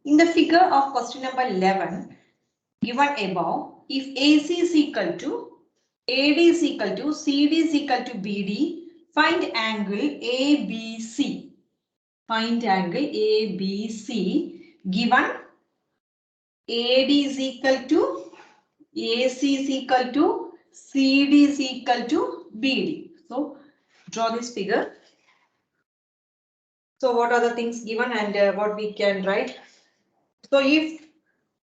In the figure of question number 11, given above, if AC is equal to AD is equal to CD is equal to BD, find angle ABC. Find angle ABC given AD is equal to AC is equal to CD is equal to BD. So draw this figure. So what are the things given and what we can write? So if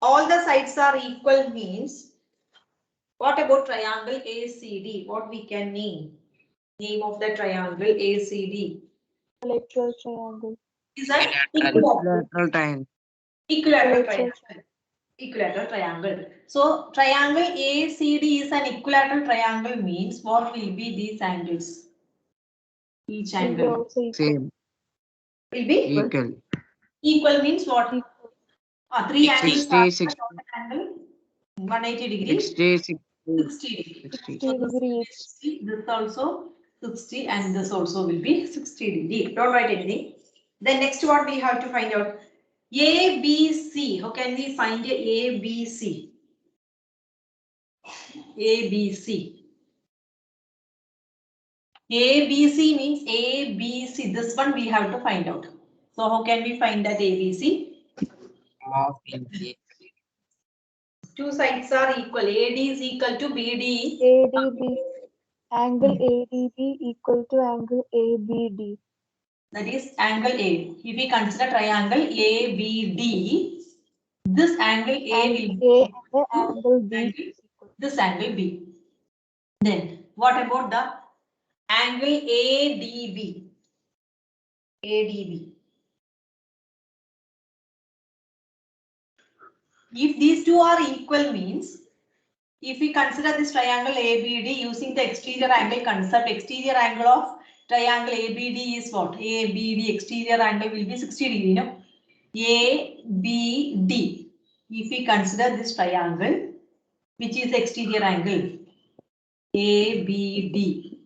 all the sides are equal means, what about triangle ACD? What we can name? Name of the triangle ACD. Equilateral triangle. Is that Equilateral triangle. equilateral triangle? Equilateral triangle. So triangle ACD is an equilateral triangle means what will be these angles? Each Will be angle also equal. Same. will be Equal. equal means what? Equal. Three angles 60, are 60, total angle 180 degree, 60, 60, 60 degree. 60. So this will be 60, this also 60 and this also will be 60 degree. Don't write anything. Then next what we have to find out? ABC. How can we find a ABC? ABC. ABC means ABC. This one we have to find out. So how can we find that ABC? Two sides are equal. AD is equal to BD. ADB. Angle ADB equal to angle ABD. That is angle A. If we consider triangle ABD, this angle A will be A and angle B angle, is equal. this angle B. Then what about the angle ADB? ADB. If these two are equal means, if we consider this triangle ABD using the exterior angle concept, exterior angle of triangle ABD is what? ABD exterior angle will be 60 degree, no? ABD. If we consider this triangle, which is exterior angle? ABD,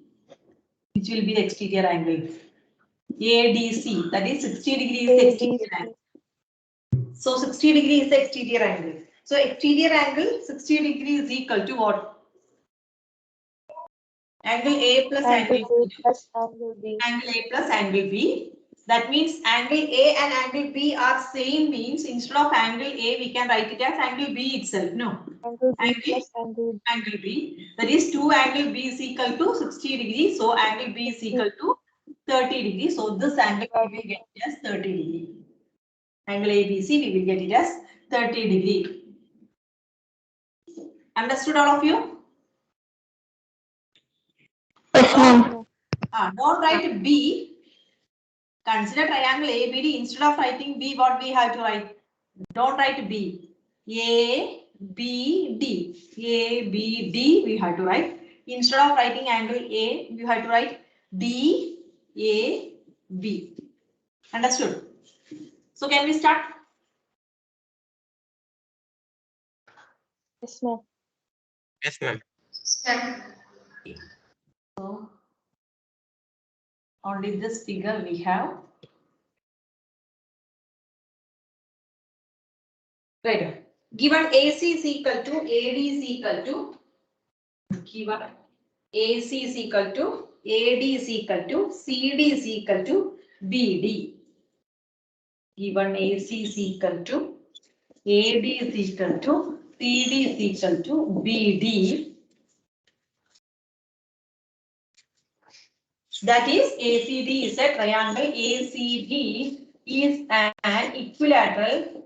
which will be the exterior angle? ADC, that is 60 degree is the exterior angle. So 60 degree is the exterior angle. So exterior angle 60 degree is equal to what? Angle A plus angle Angle A B. plus angle B. Angle A plus angle B. That means angle A and angle B are same means instead of angle A we can write it as angle B itself. No. Angle B plus angle B. Angle B. That is 2 angle B is equal to 60 degrees. So angle B is equal to 30 degrees. So this angle we will get it as 30 degree. Angle ABC we will get it as 30 degree. Understood all of you? Don't write B. Consider triangle ABD. Instead of writing B, what we have to write? Don't write B. A, B, D. A, B, D we have to write. Instead of writing angle A, we have to write D, A, B. Understood? So can we start? Yes, ma'am. Yes, ma'am. So only this figure we have. Right. Given AC is equal to AD is equal to given AC is equal to AD is equal to CD is equal to BD. Given AC is equal to AD is equal to CD is equal to BD. That is ACD is a triangle. ACD is an equilateral.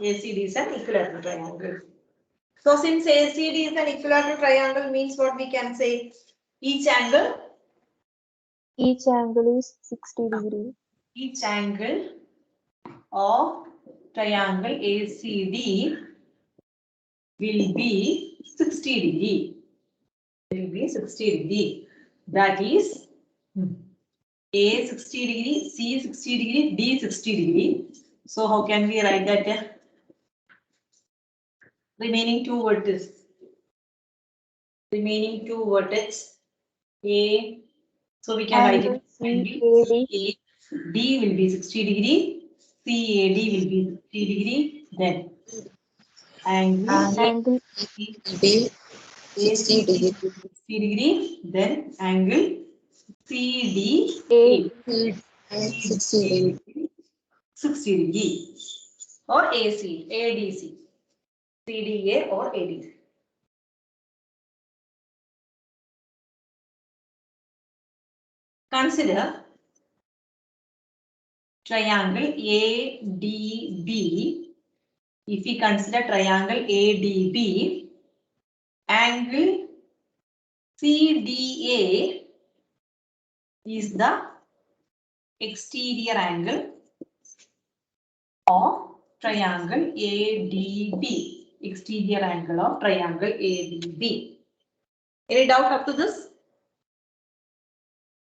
ACD is an equilateral triangle. So since ACD is an equilateral triangle means what we can say? Each angle is 60 degree. Each angle of triangle ACD will be 60 degree. Will be 60 degree. That is A 60 degree, C 60 degree, D 60 degree. So how can we write that? Remaining two vertices. Remaining two vertices. A. So we can write it. Angle A D will be 60 degree. CAD will be 60 degree. Then angle Angle B 60 degree. Then angle CDA A 60 degree or AC, ADC, CDA or ADC. Consider triangle ADB. If we consider triangle ADB, angle CDA is the exterior angle of triangle ADB. Exterior angle of triangle ADB. Any doubt up to this?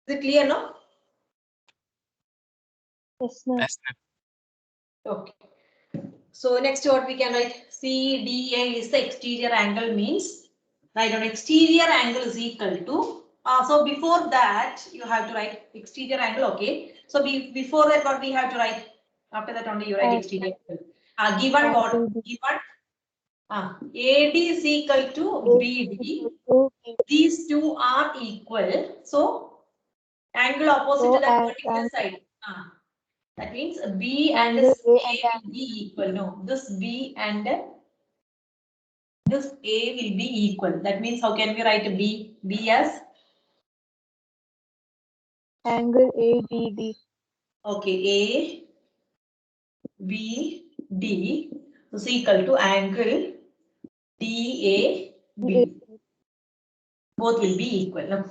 Is it clear now? Yes, ma'am. Okay. So next what we can write, CDA is the exterior angle, means write on exterior angle is equal to, so before that you have to write exterior angle, okay. So before that what we have to write, after that only you write exterior angle. Given what? Given AD is equal to BD, these two are equal, so angle opposite to that particular side. That means B and A will be equal. No, this B and this A will be equal. That means how can we write B? B as? Angle ABD. Okay, A, B, D is equal to angle DA, B. Both will be equal. No?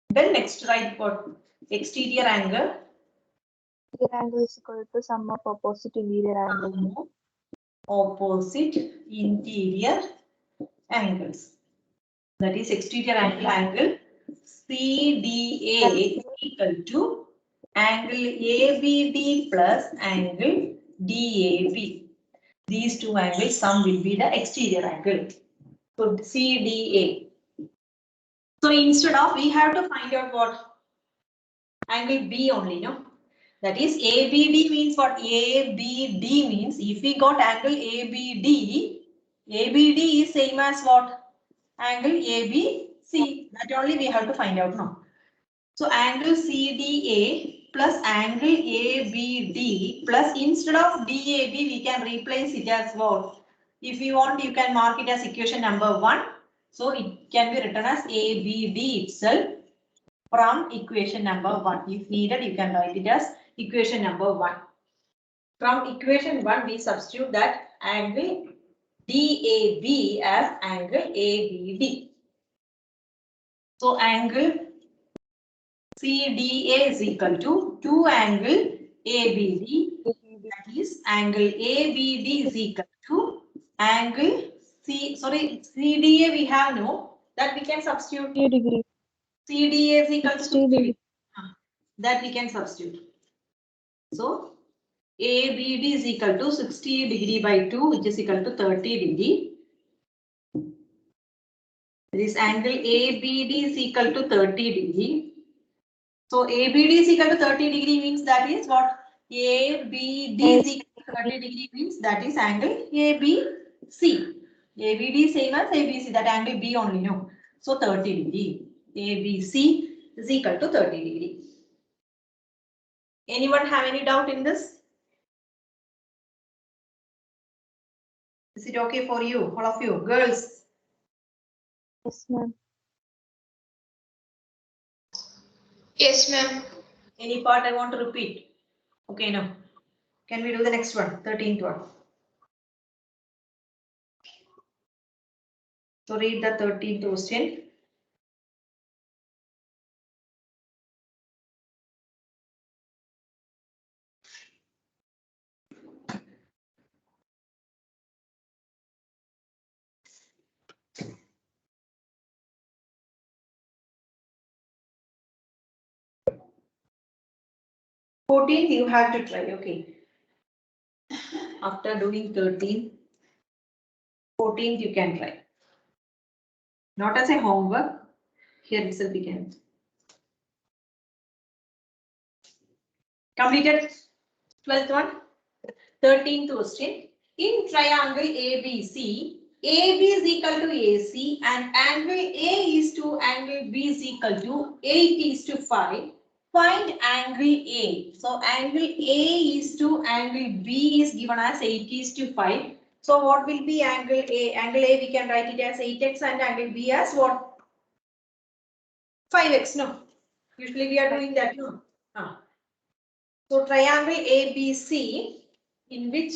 Then next write what? Exterior angle. Exterior angle is equal to sum of opposite interior angles. Opposite interior angles. That is exterior angle CDA is equal to angle ABD plus angle DAB. These two angles sum will be the exterior angle. So CDA. So instead of, we have to find out what? Angle B only, no? That is ABD means what? ABD means if we got angle ABD, ABD is same as what? Angle ABC. That only we have to find out now. So angle CDA plus angle ABD plus instead of DAB we can replace it as what? If you want you can mark it as equation number 1. So it can be written as ABD itself from equation number 1. If needed you can write it as equation number 1. From equation 1 we substitute that angle DAB as angle ABD. So angle CDA is equal to 2 angle ABD, that is angle ABD is equal to angle CDA we have no, that we can substitute. 60 degree. CDA is equal to 60 60 degree. that we can substitute. So ABD is equal to 60 degree by 2 which is equal to 30 degree. This angle ABD is equal to 30 degree. So ABD is equal to 30 degree means that is what? ABD is equal to 30 degree means that is angle ABC. ABD same as ABC, that angle B only, no. So 30 degree. ABC is equal to 30 degree. Anyone have any doubt in this? Is it okay for you, all of you, girls? Yes, ma'am. Yes, ma'am. Any part I want to repeat? Okay, no. Can we do the next one, 13th one? So read the 13th question. 14th you have to try, okay. After doing 13, 14th you can try. Not as a homework, here itself we can. Completed 12th one. 13th question. In triangle ABC, AB is equal to AC and angle A is to angle B is equal to 8:5. Find angle A. So angle A is to angle B is given as 8:5. So what will be angle A? Angle A we can write it as 8x and angle B as what? 5x. No. Usually we are doing that. No. So triangle ABC in which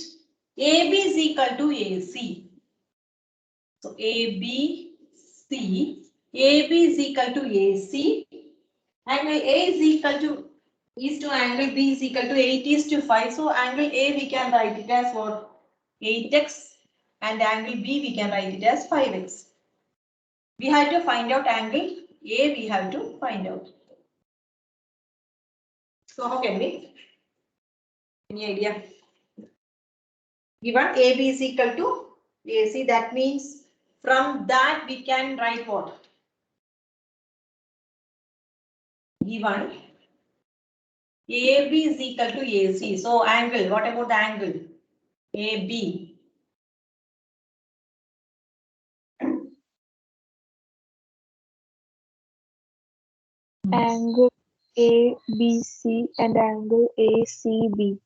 AB is equal to AC. So AB is equal to AC. Angle A is to angle B is equal to 8:5. So angle A we can write it as what? 8x and angle B we can write it as 5x. We have to find out angle A, we have to find out. So how can we? Any idea? Given AB is equal to AC, that means from that we can write what? Given AB is equal to AC. So angle, what about the angle? AB. Angle ABC and angle ACB.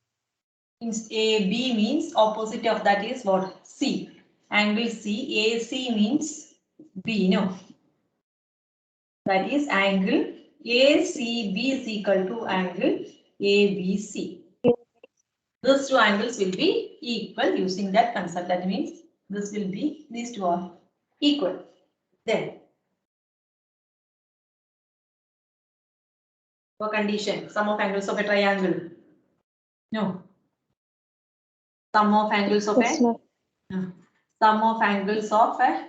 Means AB means opposite of that is what? C. Angle C. AC means B. No. That is angle ACB is equal to angle ABC. Those two angles will be equal using that concept. That means this will be, these two are equal. Then, for condition, sum of angles of a triangle. No. Sum of angles of Yes, ma'am. sum of angles of a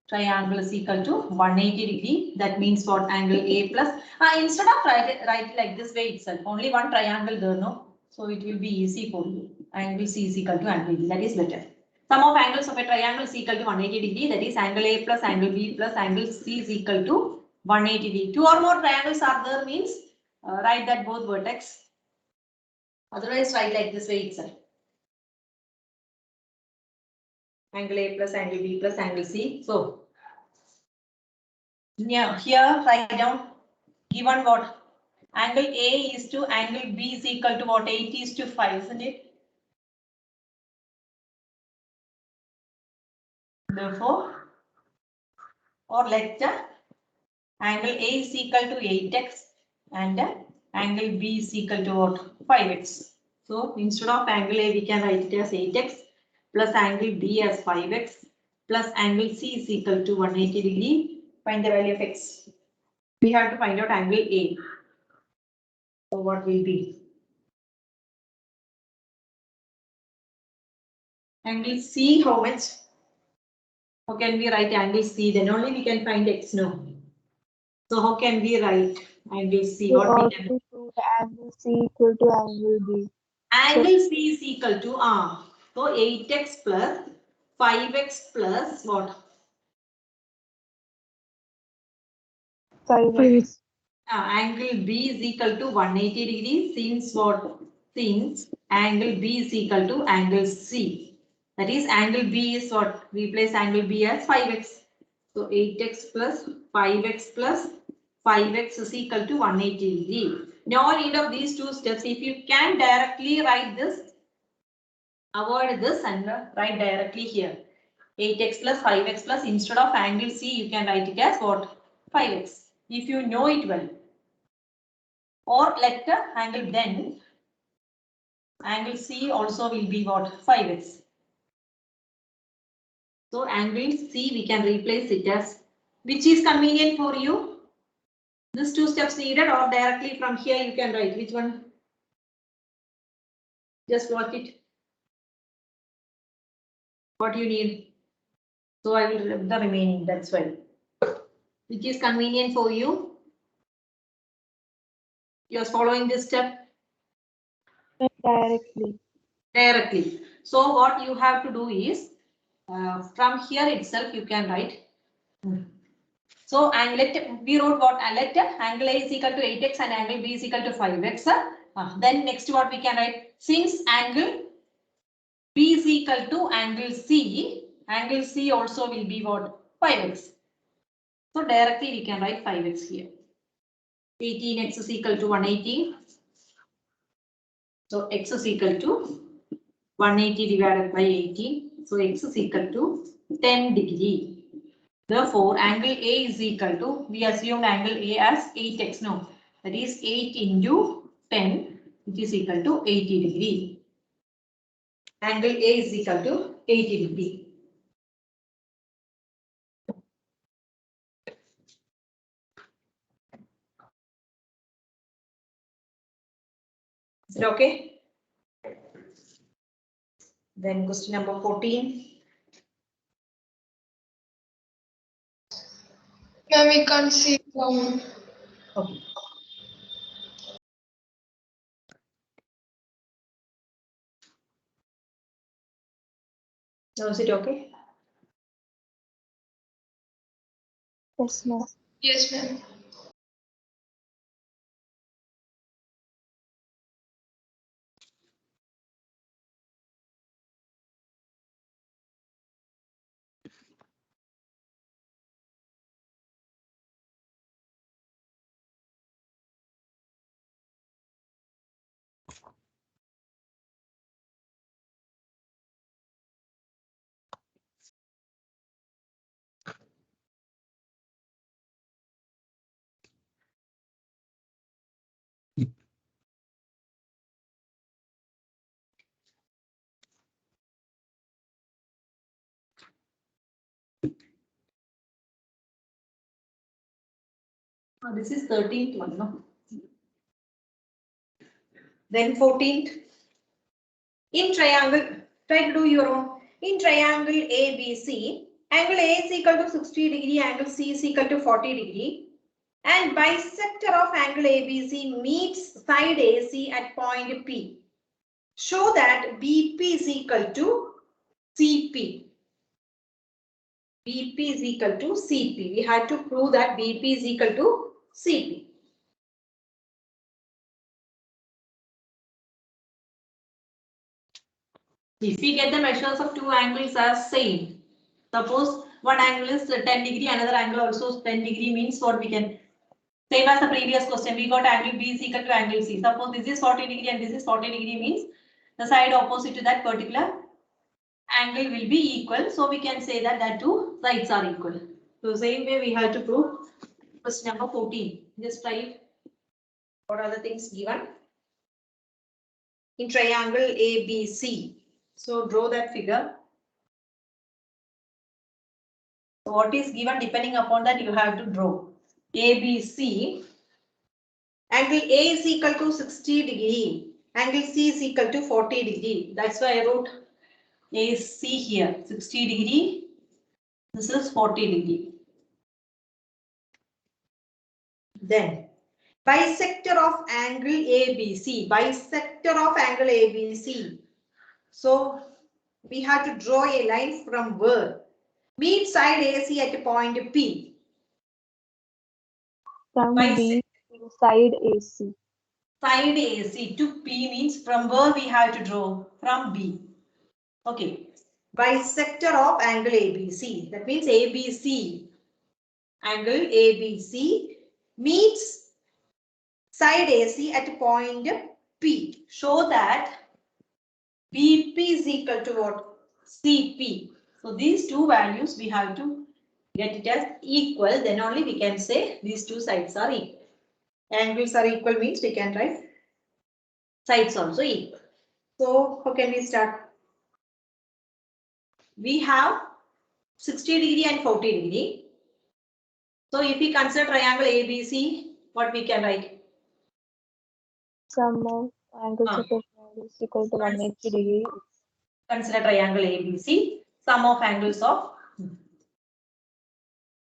triangle is equal to 180°. That means what? Angle A plus. Instead of write it like this way itself, only one triangle there, no? So it will be easy for you. Angle C is equal to angle B. That is better. Sum of angles of a triangle is equal to 180°. That is angle A plus angle B plus angle C is equal to 180°. Two or more triangles are there means write that both vertex. Otherwise write like this way itself. Angle A plus angle B plus angle C. So yeah, here write down given what? Angle A is to angle B is equal to what? 8:5, isn't it? Therefore, or let angle A is equal to 8x and angle B is equal to what? 5x. So instead of angle A, we can write it as 8x plus angle B as 5x plus angle C is equal to 180°. Find the value of x. We have to find out angle A. So what will be? Angle C, how much? How can we write angle C? Then only we can find x, no. So how can we write angle C? We What we already can? proved angle C equal to angle B. Angle C is equal to so 8x plus 5x plus what? 5x. Angle B is equal to 180° since what? Since angle B is equal to angle C. That is angle B is what? Replace angle B as 5x. So 8x plus 5x plus 5x is equal to 180°. No need of these two steps. If you can directly write this, avoid this and write directly here. 8x plus 5x plus instead of angle C, you can write it as what? 5x. If you know it well. Or let the angle then, angle C also will be what? 5x. So angle C we can replace it as, which is convenient for you? These two steps needed or directly from here you can write, which one? Just watch it. What you need. So I will write the remaining, that's why. Which is convenient for you? You are following this step. Directly. Directly. So what you have to do is from here itself you can write. So and let we wrote what let angle A is equal to 8x and angle B is equal to 5x. Then next what we can write, since angle B is equal to angle C also will be what, 5x. So directly we can write 5x here. 18x is equal to 180. So x is equal to 180 divided by 18. So x is equal to 10 degree. Therefore, angle A is equal to, we assumed angle A as 8x, no, that is 8 into 10, which is equal to 80 degree. Angle A is equal to 80 degree. Is it okay? Then question number 14. Ma'am, we can't see. Okay. Now is it okay? Yes, ma'am. Yes, ma'am. This is 13th one, no? Then 14th. In triangle, try to do your own. In triangle ABC, angle A is equal to 60 degree, angle C is equal to 40 degree, and bisector of angle ABC meets side AC at point P. Show that BP is equal to CP. BP is equal to CP. We had to prove that BP is equal to CP. If we get the measures of two angles as same, suppose one angle is 10 degree, another angle also 10 degree, means what we can, same as the previous question, we got angle B is equal to angle C. Suppose this is 40 degree and this is 40 degree, means the side opposite to that particular angle will be equal. So we can say that the two sides are equal. So same way we have to prove question number 14. Just write what are the things given in triangle ABC. So draw that figure. So what is given, depending upon that you have to draw. ABC, angle A is equal to 60 degree, angle C is equal to 40 degree. That's why I wrote AC here, 60 degree, this is 40 degree. Then bisector of angle ABC, bisector of angle ABC. So we have to draw a line from where? Meet side AC at point P. From B to side AC. Side AC to P means from where we have to draw? From B. Okay. Bisector of angle ABC. That means ABC. Angle ABC meets side AC at point P. Show that BP is equal to what? CP. So these two values we have to get it as equal. Then only we can say these two sides are equal. Angles are equal means we can write sides also equal. So how can we start? We have 60 degree and 40 degree. So if we consider triangle ABC, what we can write? Sum of angles of a triangle is equal to 180 degree. Consider triangle ABC. Sum of angles of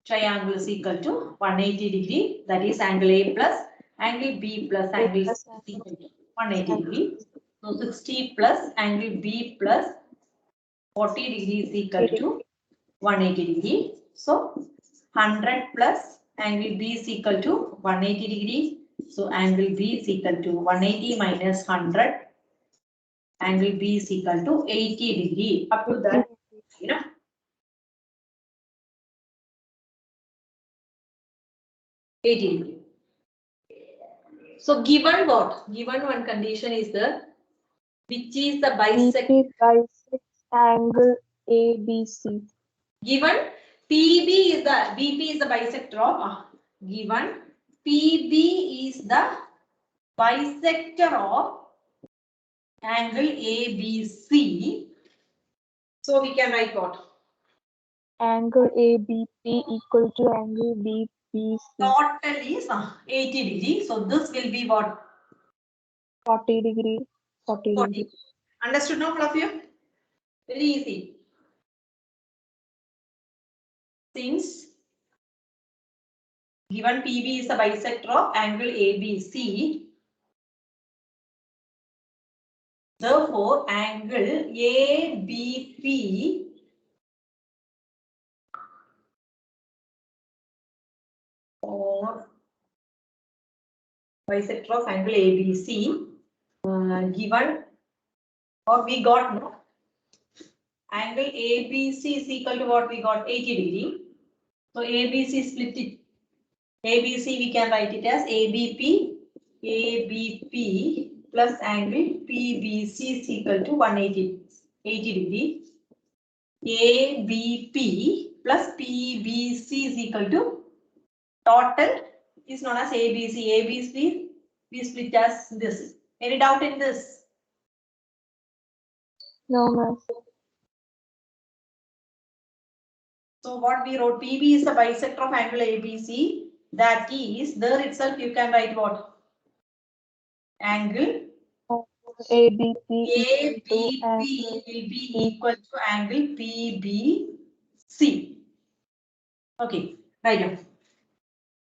triangle is equal to 180 degree. That is angle A plus angle B plus angle C. 180 degree. So 60 plus angle B plus 40 degree is equal to 180 degree. So 100 plus angle B is equal to 180 degree. So angle B is equal to 180 minus 100. Angle B is equal to 80 degree. Up to that, you know. $80. So given what? Given one condition is the which is the bisect. BP bisects angle ABC. Given PB is the BP is the bisector of given PB is the bisector of angle ABC. So we can write what? Angle ABP equal to angle BBC. Total is 80 degree. So this will be what? 40 degree. 40 degree. Understood now, all of you? Very easy. Since given PB is the bisector of angle ABC, therefore angle ABP or bisector of angle ABC given or we got no angle ABC is equal to what we got 80 degree. So ABC split it. ABC we can write it as ABP plus angle PBC is equal to 180 degree. ABP plus PBC is equal to total is known as ABC. ABC we split as this. Any doubt in this? No, ma'am. So what we wrote, PB is the bisector of angle ABC. That is, there itself you can write what? Angle ABP ABP equal to will angle be equal to angle PBC. Okay, right now.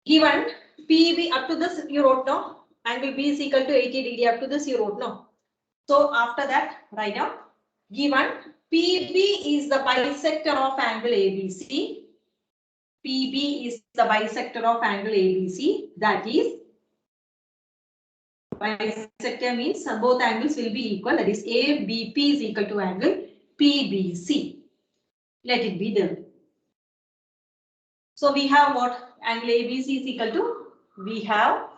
Given PB up to this you wrote no. Angle B is equal to 80 degree up to this you wrote no. So after that, write down. Given PB is the bisector of angle ABC. PB is the bisector of angle ABC. That is, bisector means both angles will be equal. That is, ABP is equal to angle PBC. Let it be there. So we have what? Angle ABC is equal to? We have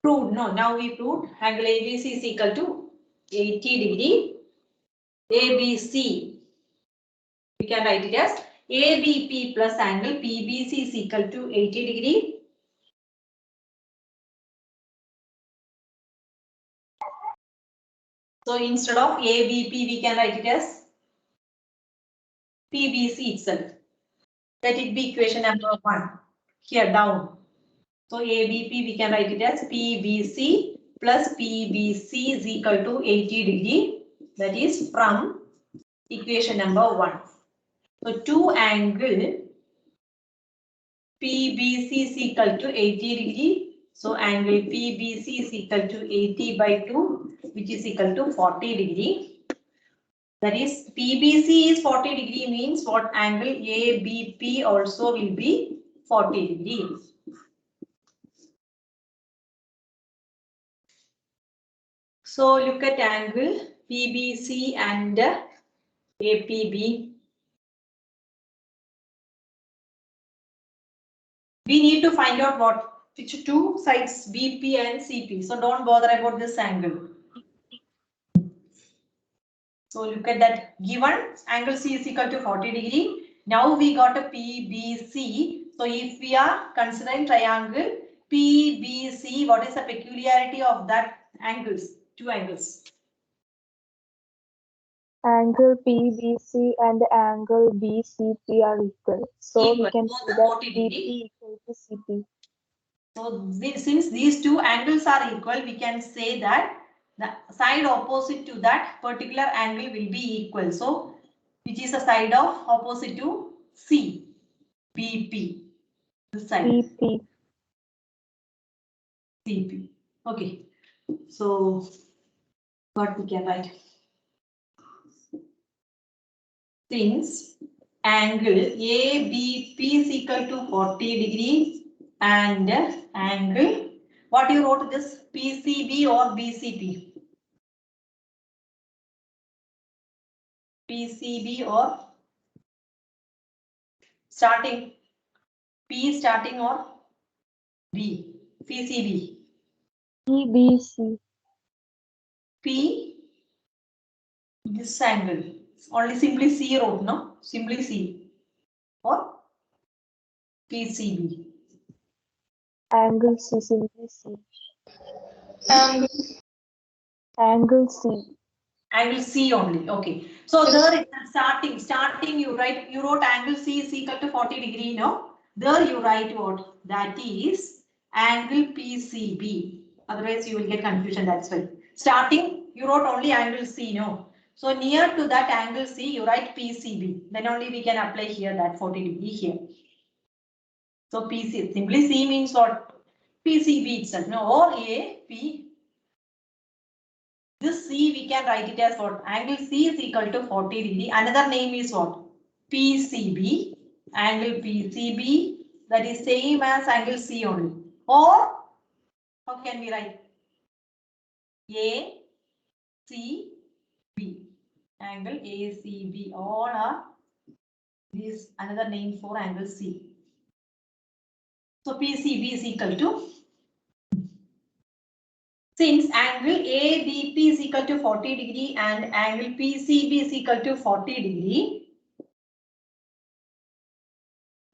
proved. No, now we proved angle ABC is equal to 80 degree. ABC. We can write it as ABP plus angle PBC is equal to 80 degree. So instead of ABP, we can write it as PBC itself. Let it be equation number 1. Here down. So ABP, we can write it as PBC plus PBC is equal to 80 degree. That is from equation number 1. So 2 angle PBC is equal to 80 degree. So angle PBC is equal to 80 by 2, which is equal to 40 degree. That is PBC is 40 degree means what angle ABP also will be 40 degrees. So look at angle PBC and APB. We need to find out what which two sides BP and CP. So don't bother about this angle. So look at that. Given angle C is equal to 40 degree. Now we got a PBC. So if we are considering triangle PBC, what is the peculiarity of that angles? Two angles. angle PBC and angle BCP are equal. So Equal. we can Both say are that 40 degree. BP equal to CP. So since these two angles are equal, we can say that the side opposite to that particular angle will be equal. So which is the side of opposite to C? BP. This side. BP. CP. Okay. So What we can write? Since angle ABP is equal to 40 degree and angle, what you wrote this, PCB or BCP? PCB or starting, P starting or B, PCB, EBC. P, this angle, only simply C wrote, no? Simply C or PCB. Angle C. Simply C. Angle. Angle C. Angle C only, okay. So there is starting you wrote angle C is equal to 40 degree, no? There you write what? That is angle PCB. Otherwise you will get confusion, that's why. Starting you wrote only angle C, no? So near to that angle C you write PCB. Then only we can apply here that 40 degree here. So PC, simply C means what? PCB itself, no? Or A, P. This C we can write it as what? Angle C is equal to 40 degree. Another name is what? PCB. Angle PCB, that is same as angle C only. Or how can we write? A, C, B. Angle ACB. All are this another name for angle C. So PCB is equal to, since angle ABP is equal to 40 degree and angle PCB is equal to 40 degree,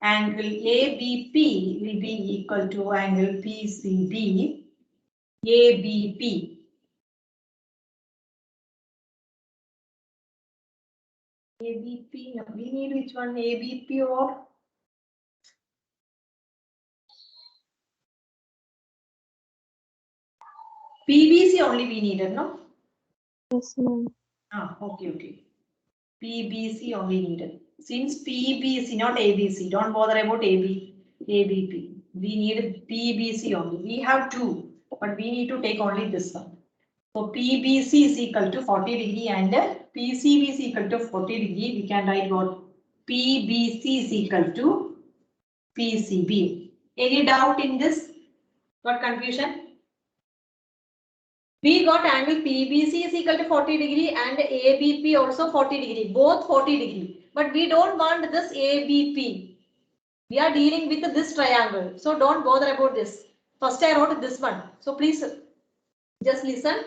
angle ABP will be equal to angle PCB, ABP. ABP, no, we need which one, ABP or PBC only we needed, no? Yes, ma'am. Ah, okay. PBC only needed. Since PBC, not ABC, don't bother about ABP. We need PBC only. We have two, but we need to take only this one. So PBC is equal to 40 degree and PCB is equal to 40 degree. We can write what? PBC is equal to PCB. Any doubt in this? Got confusion? We got angle PBC is equal to 40 degree and ABP also 40 degree, both 40 degree. But we don't want this ABP. We are dealing with this triangle. So don't bother about this. First I wrote this one. So please just listen.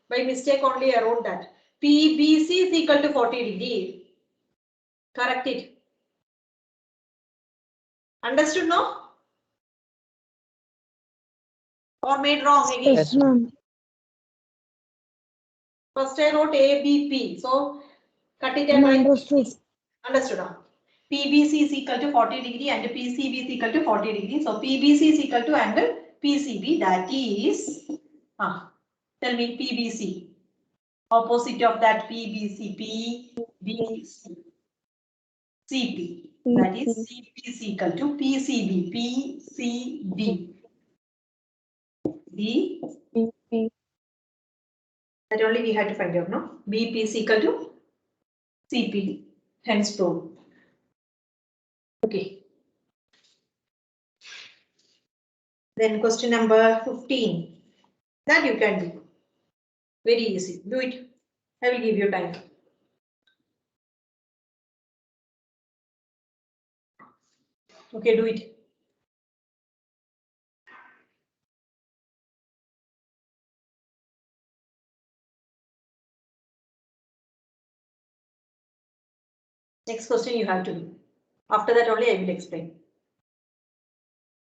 By mistake only I wrote that. PBC is equal to 40 degree. Correct it. Understood, no? Or made wrong again? Yes, ma'am. First I wrote ABP. So cut it and write Understood. Understood. PBC is equal to 40 degree and PCB is equal to 40 degree. So PBC is equal to angle PCB, that is, tell me PBC. Opposite of that PBC, PBC. CP. That is CP is equal to PCB, PCB. B. BP. That only we had to find out, no? BP is equal to CP. Hence proved. Okay. Then question number 15. That you can do. Very easy. Do it. I will give you time. Okay, do it. Next question you have to do. After that only I will explain.